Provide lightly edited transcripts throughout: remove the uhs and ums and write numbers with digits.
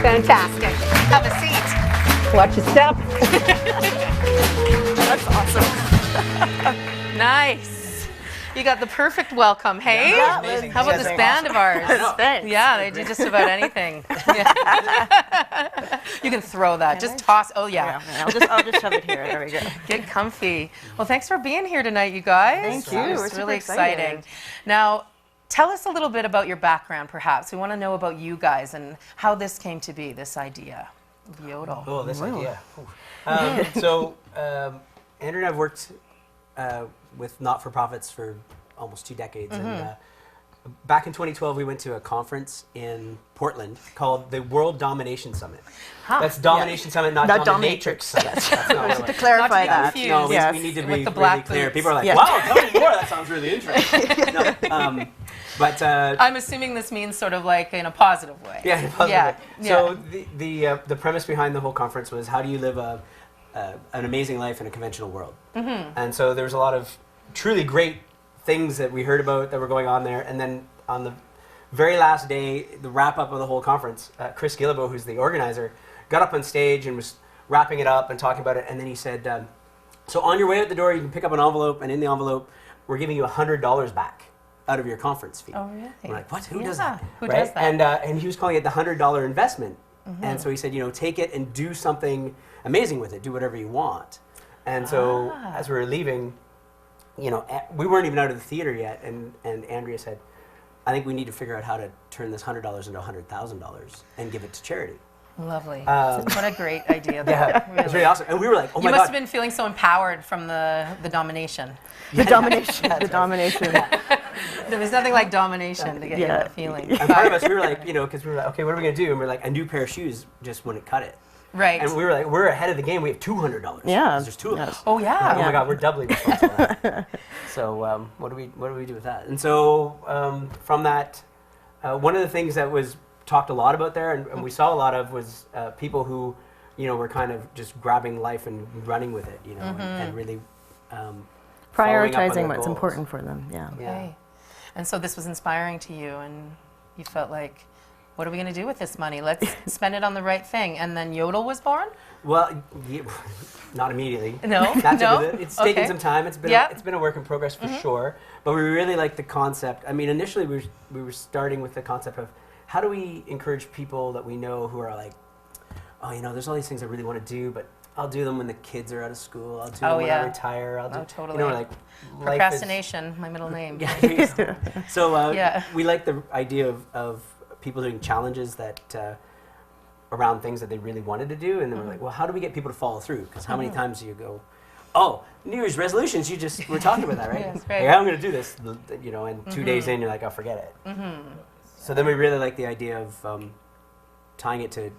Fantastic. Have a seat. Watch your step. That's awesome. Nice. You got the perfect welcome, hey? Yeah, amazing. How about this band of ours? Thanks. Yeah, they do just about anything. Yeah. You can throw that. Just toss. Oh, yeah. I'll just shove it here. There we go. Get comfy. Well, thanks for being here tonight, you guys. Thank you. It's We're super really excited. exciting. Now, tell us a little bit about your background, perhaps. We want to know about you guys and how this came to be, this idea of Yodel. Oh, this idea. Andrew and I have worked with not-for-profits for almost 2 decades. And back in 2012, we went to a conference in Portland called the World Domination Summit. Huh. That's Domination Summit, not Dominatrix Summit. That's not what To clarify Not to that. be No, confused. we need to With be the really black clear. boots. People are like, Yes. wow, tell me more. That sounds really interesting. No, but I'm assuming this means sort of like in a positive way. yeah, in a positive Yeah, way. yeah. So the premise behind the whole conference was how do you live an amazing life in a conventional world? And so there was a lot of truly great things that we heard about that were going on there. And then on the very last day, the wrap up of the whole conference, Chris Guillebeau, who's the organizer, got up on stage and was wrapping it up and talking about it. And then he said, so on your way out the door, you can pick up an envelope, and in the envelope, we're giving you $100 back out of your conference fee. Oh, really? We're like, what? Who does Yeah, that? who does that? And he was calling it the $100 investment. And so he said, take it and do something amazing with it. Do whatever you want. And so as we were leaving, we weren't even out of the theater yet. And Andrea said, I think we need to figure out how to turn this $100 into $100,000 and give it to charity. Lovely. What a great idea. Though. Yeah, it was really awesome. And we were like, oh You my must God. have been feeling so empowered from the domination. The domination. The domination. There was nothing like domination to get you that feeling. And part of us, we were like, because we were like, okay, what are we going to do? And we're like, a new pair of shoes just wouldn't cut it. Right. And we were like, we're ahead of the game. We have $200. Yeah. 'Cause there's 2 of us. Oh, yeah. Oh my God, we're doubly responsible for that. So what do we do with that? And so from that, one of the things that was talked a lot about there, and we saw a lot of, was people who, were kind of just grabbing life and running with it, and really following up on their Prioritizing what's goals. important for them. Yeah. Yeah. Okay. And so this was inspiring to you, and you felt like, what are we going to do with this money? Let's spend it on the right thing. And then Yodel was born? Well, not immediately. No? That's No? It's taken Okay. some time. It's been a work in progress for sure. But we really like the concept. I mean, initially we were starting with the concept of how do we encourage people that we know who are like, oh, there's all these things I really want to do, but I'll do them when the kids are out of school. I'll do them when I retire. I'll do, totally. like Procrastination, my middle name. Yeah, there you go. So Yeah. we like the idea of people doing challenges that around things that they really wanted to do, and then we're like, well, how do we get people to follow through? Because how many times do you go, oh, New Year's resolutions? You just were talking about that, right? Yes, right. Yeah, I'm going to do this, and 2 days in, you're like, oh, forget it. So then we really like the idea of tying it to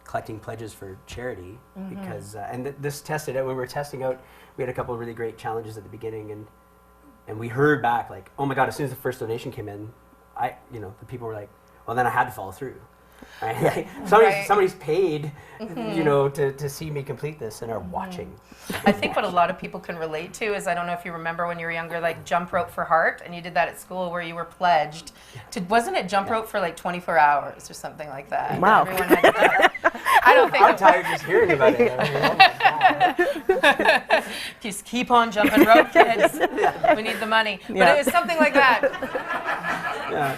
collecting pledges for charity, because and this tested out when we were testing out. We had a couple of really great challenges at the beginning, and we heard back like, oh my God, as soon as the first donation came in, the people were like, well, then I had to follow through. Right? Like, somebody's paid, to see me complete this and are watching. I think what a lot of people can relate to is, I don't know if you remember when you were younger, like jump rope for heart, and you did that at school where you were pledged to, wasn't it jump rope for like 24 hours or something like that? Wow. Everyone had to, I don't think I'm tired just hearing about it. I mean, oh my God. just keep on jumping rope, kids. We need the money. But Yeah. it was something like that. Yeah.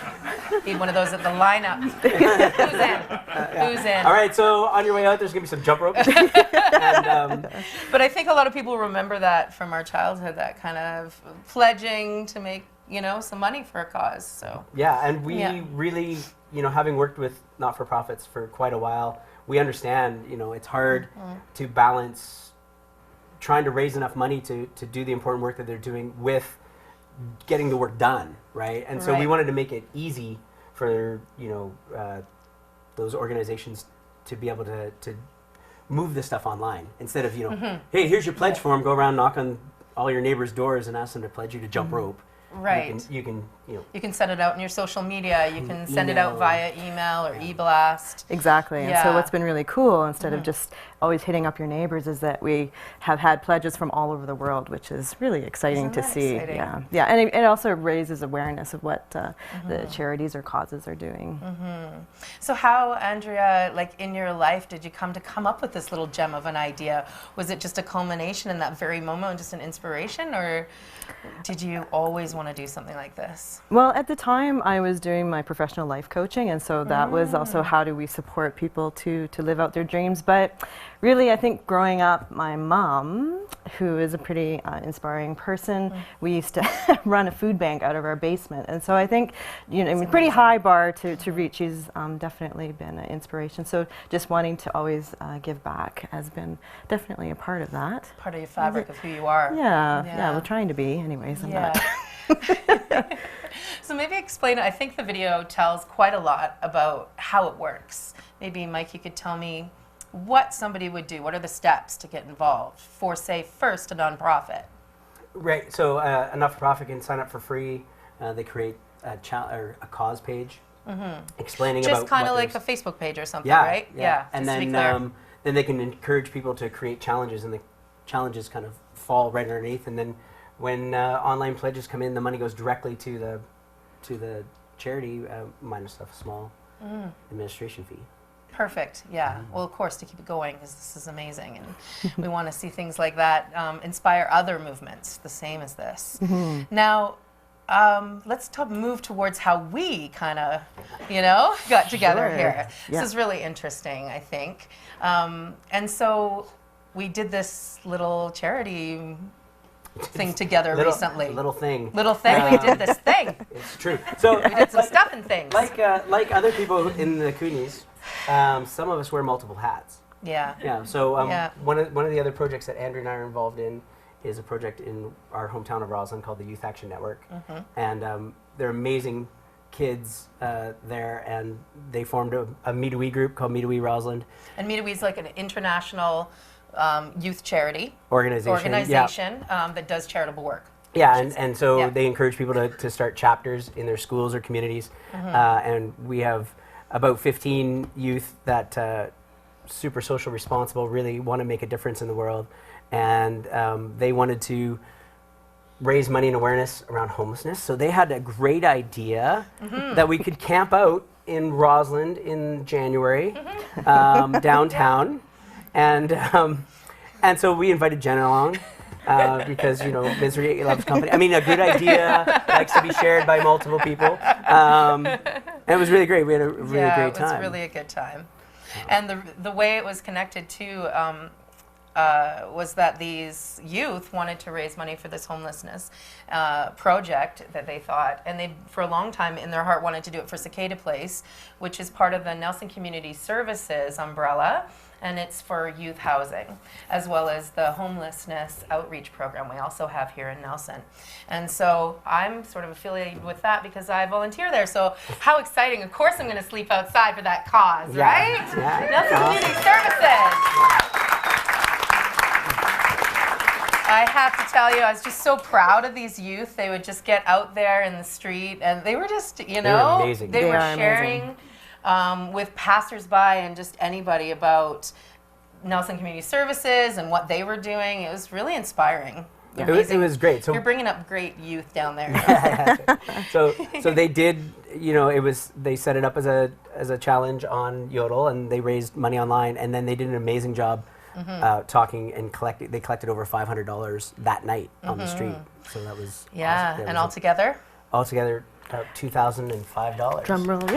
Need one of those at the lineup. Who's in? Who's in? All right, so on your way out, there's going to be some jump ropes. And, But I think a lot of people remember that from our childhood, that kind of pledging to make, some money for a cause. So yeah, and we Yeah. really, having worked with not-for-profits for quite a while, we understand, it's hard to balance trying to raise enough money to do the important work that they're doing with getting the work done, right? And so we Right. wanted to make it easy for, those organizations to be able to move this stuff online instead of, hey, here's your pledge form, go around, knock on all your neighbors' doors and ask them to pledge you to jump rope. Right. You can You can send it out in your social media. You can send it Email. out via email or e-blast. Exactly. And so Yeah. what's been really cool, instead of just always hitting up your neighbors, is that we have had pledges from all over the world, which is really exciting Isn't to that see. exciting? Yeah, yeah, and it also raises awareness of what the charities or causes are doing. So how, Andrea, like in your life, did you come up with this little gem of an idea? Was it just a culmination in that very moment, just an inspiration, or did you always want to do something like this? Well, at the time, I was doing my professional life coaching, and so that was also how do we support people to live out their dreams. But really, I think growing up, my mom, who is a pretty inspiring person, we used to run a food bank out of our basement, and so I think, I mean, pretty high bar to reach. She's definitely been an inspiration. So just wanting to always give back has been definitely a part of that. Part of your fabric of who you are. Yeah, we're trying to be, anyways. I'm not. So maybe explain, I think the video tells quite a lot about how it works. Maybe, Mike, you could tell me what somebody would do. What are the steps to get involved for, say, first a nonprofit? Right. So a not-for-profit can sign up for free. They create a cause page explaining Just about kind of what like a there's- Facebook page or something, Yeah, right? yeah. And just to be clear. then they can encourage people to create challenges, and the challenges kind of fall right underneath. And then when online pledges come in, the money goes directly to the charity, minus a small administration fee. Perfect. Yeah. Well, of course, to keep it going, because this is amazing, and we want to see things like that inspire other movements the same as this. Now, let's move towards how we kind of, got together Sure. here. Yeah. This is really interesting, I think. And so we did this little charity thing together recently. Little thing. Little thing. We did this thing. It's true. So We did some stuff and things. like other people in the Coonies, some of us wear multiple hats. Yeah. Yeah. So Yeah. one of the other projects that Andrew and I are involved in is a project in our hometown of Roslyn called the Youth Action Network, and they're amazing kids there, and they formed a MetoWe group called MetoWe Roslyn And MetoWe is like an international youth charity organization. that does charitable work. Yeah, and so Yeah. they encourage people to start chapters in their schools or communities, and we have about 15 youth that super social responsible, really want to make a difference in the world, and they wanted to raise money and awareness around homelessness. So they had a great idea that we could camp out in Roslyn in January, downtown, and so we invited Jen along. Because misery loves company. I mean, a good idea likes to be shared by multiple people, and it was really great. We had a really great time. It was really a good time, and the way it was connected to was that these youth wanted to raise money for this homelessness project that they thought, and they for a long time in their heart wanted to do it for Cicada Place, which is part of the Nelson Community Services umbrella. And it's for youth housing, as well as the homelessness outreach program we also have here in Nelson. And so I'm sort of affiliated with that because I volunteer there. So how exciting. Of course I'm going to sleep outside for that cause, right? Yeah. Nelson Community Services. I have to tell you, I was just so proud of these youth. They would just get out there in the street, and they were just, They're amazing. they They were are sharing amazing. with passersby and just anybody about Nelson Community Services and what they were doing. It was really inspiring. It was great. So You're bringing up great youth down there. so they did. They set it up as a challenge on Yodel, and they raised money online, and then they did an amazing job talking and collecting. They collected over $500 that night on the street. So that was Yeah, awesome. and altogether? Altogether, about $2,005. Drum roll. It's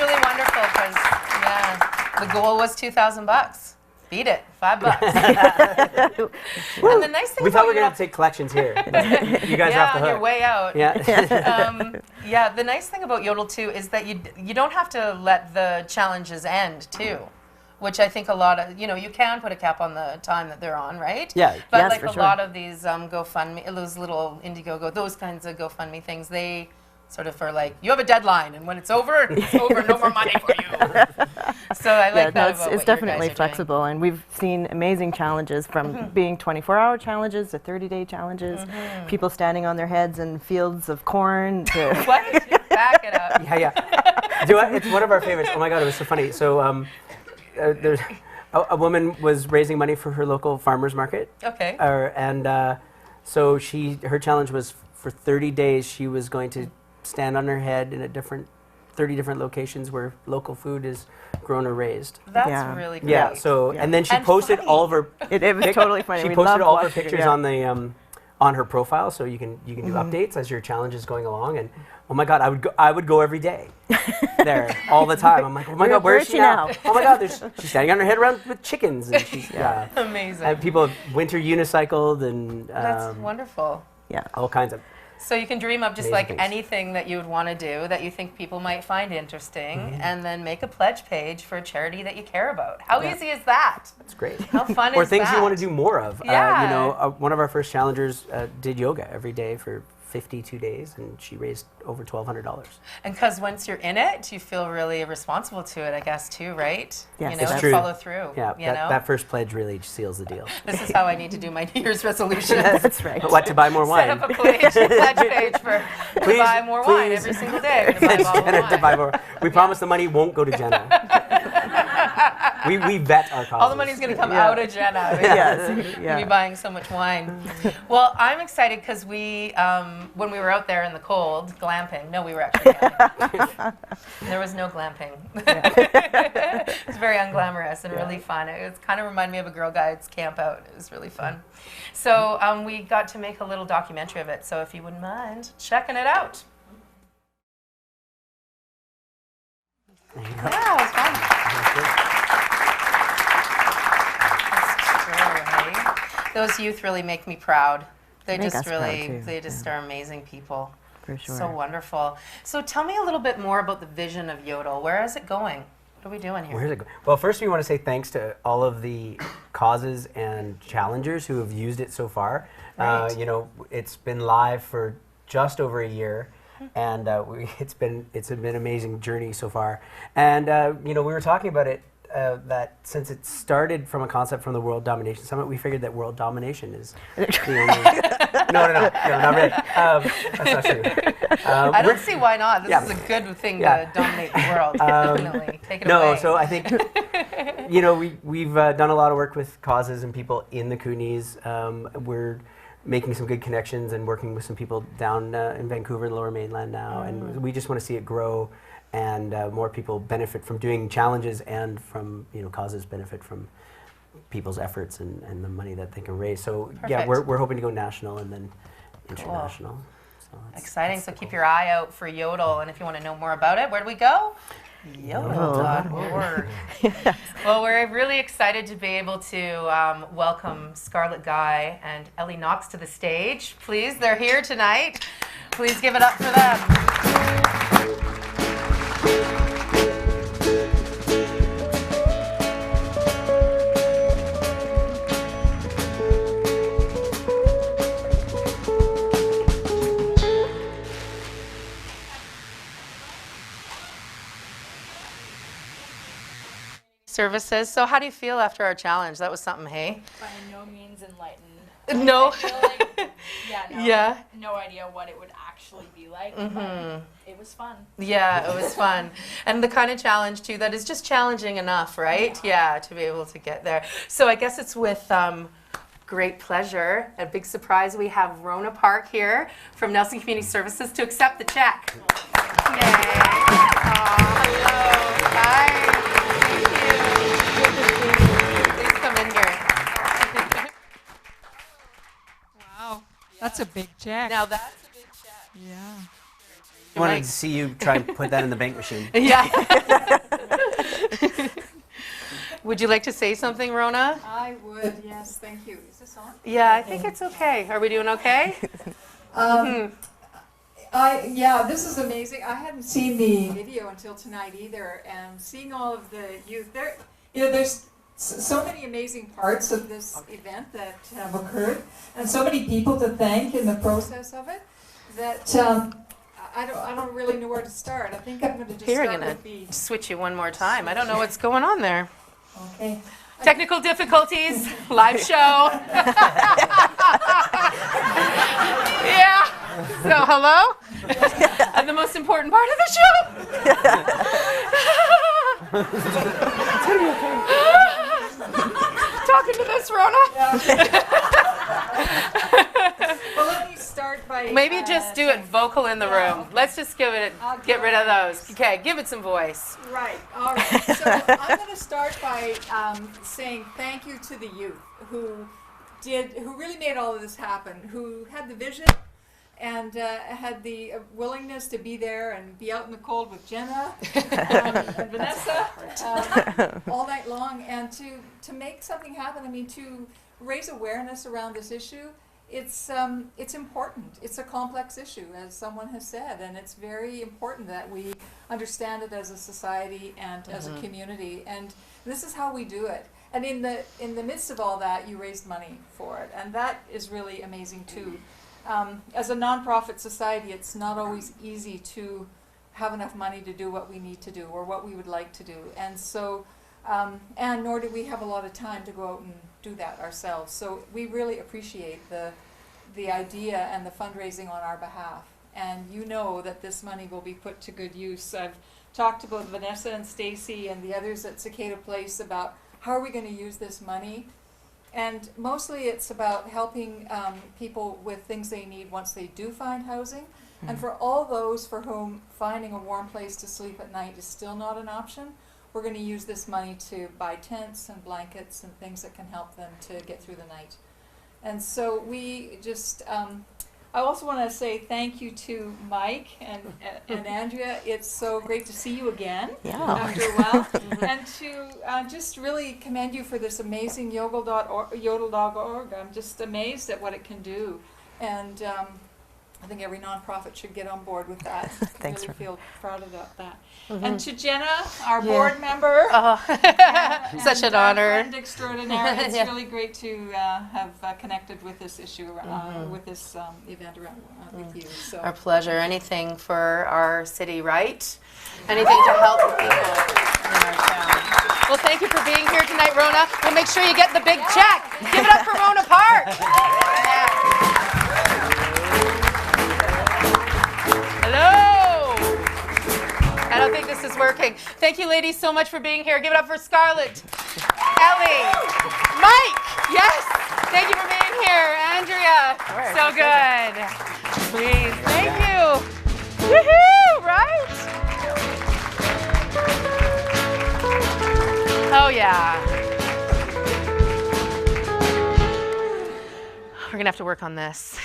really wonderful because, the goal was $2,000. Beat it, $5. And the nice thing We about thought we were your- gonna have to take collections here. You guys are yeah, off the on your hook. way out. Yeah. The nice thing about Yodel too is that you don't have to let the challenges end too, which I think a lot of you can put a cap on the time that they're on, right? Yeah. But Yes, like for a sure. lot of these GoFundMe, those little Indiegogo, those kinds of GoFundMe things, they sort of for like, you have a deadline, and when it's over, no more money for you. So I like that about it's what definitely you guys are flexible, and we've seen amazing challenges from being 24-hour challenges to 30-day challenges, people standing on their heads in fields of corn to doing. What? Back it up. Yeah. Do you know what? It's one of our favorites. Oh my God, it was so funny. So there's a woman was raising money for her local farmers market. Okay. So her challenge was for 30 days she was going to stand on her head in 30 different locations where local food is grown or raised. That's really great. Yeah. So and then she And posted funny. all of her. it was totally funny. She We posted loved all of her watching it, pictures yeah. on the on her profile, so you can do updates as your challenge is going along. And oh my God, I would go every day there all the time. I'm like, oh my God, where is she now? Oh my God, she's standing on her head around with chickens, and she's Amazing. and people have winter unicycled and That's wonderful. all kinds of. So you can dream up just Amazing like things. anything that you would want to do that you think people might find interesting, and then make a pledge page for a charity that you care about. How easy is that? That's great. How fun Or is things that? you want to do more of. Yeah. One of our first challengers did yoga every day for 52 days, and she raised over $1,200. And because once you're in it, you feel really responsible to it, I guess, too, right? Yes, you know, it's and true. follow through. Yeah, you know? that first pledge really seals the deal. This is how I need to do my New Year's resolution. That's right. What, to buy more wine? Set up a pledge page for to Please, buy more wine please. every single day. I'm gonna buy a bottle of Jenna to wine. buy more. We promise the money won't go to Jenna. we vet our causes. All the money's going to come out of Jenna. Yes, We'll yeah. be buying so much wine. Well, I'm excited because we, when we were out there in the cold, glamping. No, we were actually glamping. There was no glamping. It was very unglamorous and really fun. It was kind of reminded me of a Girl Guides camp out. It was really fun. So we got to make a little documentary of it. So if you wouldn't mind checking it out. There you go. Yeah, it was fun. That's good. Those youth really make me proud. They Make just us proud, really, too. they just are amazing people. For sure. So wonderful. So tell me a little bit more about the vision of Yodel. Where is it going? What are we doing here? Where's it go? Well, first we want to say thanks to all of the causes and challengers who have used it so far. Right. It's been live for just over a year, and it's been an amazing journey so far. And we were talking about it that since it started from a concept from the World Domination Summit, we figured that world domination is the only. No, not really. That's not true. I don't see why not. This Yeah. is a good thing Yeah. to dominate the world. Definitely. Take it away. No, so I think we've done a lot of work with causes and people in the Coonies. We're making some good connections and working with some people down in Vancouver and Lower Mainland now, and we just want to see it grow and more people benefit from doing challenges, and from causes benefit from people's efforts and the money that they can raise. So yeah, Perfect. we're hoping to go national and then international. So Exciting. So keep your eye out for Yodel. And if you want to know more about it, where do we go? Yodel.org. Well, we're really excited to be able to welcome Scarlett Guy and Ellie Knox to the stage. Please, they're here tonight. Please give it up for them. Services. So how do you feel after our challenge? That was something, hey? By no means enlightened. No. I feel like, Yeah. no idea what it would actually be like. But it was fun. Yeah, it was fun. And the kind of challenge, too, that is just challenging enough, right? Yeah, to be able to get there. So I guess it's with great pleasure, a big surprise, we have Rona Park here from Nelson Community Services to accept the check. Yay. Hello. Hi. Thank you. Please come in here. Wow, that's a big check. Now that's a big check. Yeah. I wanted to see you try and put that in the bank machine. Yeah. Would you like to say something, Rona? I would, yes, thank you. Is this on? Yeah, I think it's okay. Are we doing okay? This is amazing. I hadn't seen the video until tonight either, and seeing all of the youth there, there's so many amazing parts of this event that have occurred, and so many people to thank in the process of it, that I don't really know where to start. I think I'm going to just Here, I'm start gonna with the. switch you one more time. I don't know what's going on there. Okay. Technical difficulties, live show. Yeah. So, hello? The most important part of the show. Talking to this, Rona. Well, let me start by. Maybe just do it vocal in the room. Let's just give it, I'll get do rid it. of those. Okay, give it some voice. Right. All right. So I'm going to start by saying thank you to the youth who really made all of this happen, who had the vision and had the willingness to be there and be out in the cold with Jenna and Vanessa all night long, and to make something happen. I mean, to raise awareness around this issue. It's important. It's a complex issue, as someone has said, and it's very important that we understand it as a society and as a community. And this is how we do it. And in the midst of all that, you raised money for it, and that is really amazing too. As a nonprofit society, it's not always easy to have enough money to do what we need to do or what we would like to do, and so. And nor do we have a lot of time to go out and do that ourselves. So we really appreciate the idea and the fundraising on our behalf. And you know that this money will be put to good use. I've talked to both Vanessa and Stacy and the others at Cicada Place about how are we going to use this money. And mostly it's about helping people with things they need once they do find housing. And for all those for whom finding a warm place to sleep at night is still not an option, we're going to use this money to buy tents and blankets and things that can help them to get through the night. And so we just, I also want to say thank you to Mike and Andrea. It's so great to see you again after a while. And to just really commend you for this amazing yodel.org. I'm just amazed at what it can do. And I think every nonprofit should get on board with that. Thanks, really Ron. feel proud about that. And to Jenna, our board member, Such an our honor. friend extraordinaire. It's really great to have connected with this issue, with this event around with you. So Our pleasure. Anything for our city, right? Anything to help the people in our town. Well, thank you for being here tonight, Rona. We'll make sure you get the big check. Give it up for Rona Park. Yeah. Hello. I don't think this is working. Thank you, ladies, so much for being here. Give it up for Scarlett, Ellie, Mike. Yes. Thank you for being here, Andrea. So good. Please. Thank you. Woohoo! Right? Oh yeah. We're gonna have to work on this.